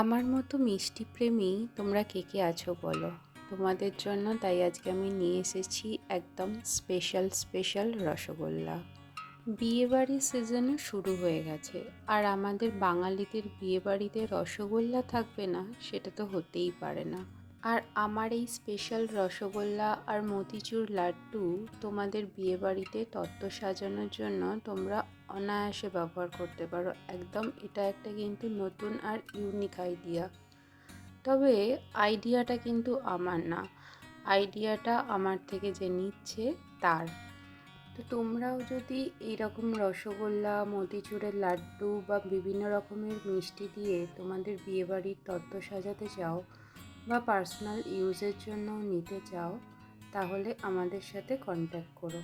আমার মতো মিষ্টি প্রেমী তোমরা কে কে আছো বলো। তোমাদের জন্য তাই আজকে আমি নিয়ে এসেছি একদম স্পেশাল স্পেশাল রসগোল্লা। বিয়েবাড়ির সিজনও শুরু হয়ে গেছে, আর আমাদের বাঙালিদের বিয়েবাড়িতে রসগোল্লা থাকবে না সেটা তো হতেই পারে না। আর আমার এই স্পেশাল রসগোল্লা আর মতিচুর লাড্ডু তোমাদের বিয়েবাড়িতে তত্ত্ব সাজানোর জন্য তোমরা অনায়াসে ব্যবহার করতে পারো। একদম এটা একটা কিন্তু নতুন আর ইউনিক আইডিয়া। তবে আইডিয়াটা কিন্তু আমার না, আইডিয়াটা আমার থেকে যে নিচ্ছে তার। তো তোমরাও যদি এইরকম রসগোল্লা, মতিচুরের লাড্ডু বা বিভিন্ন রকমের মিষ্টি দিয়ে তোমাদের বিয়েবাড়ির তত্ত্ব সাজাতে চাও বা পার্সোনাল ইউজের জন্য নিতে চাও, তাহলে আমাদের সাথে কন্ট্যাক্ট করো।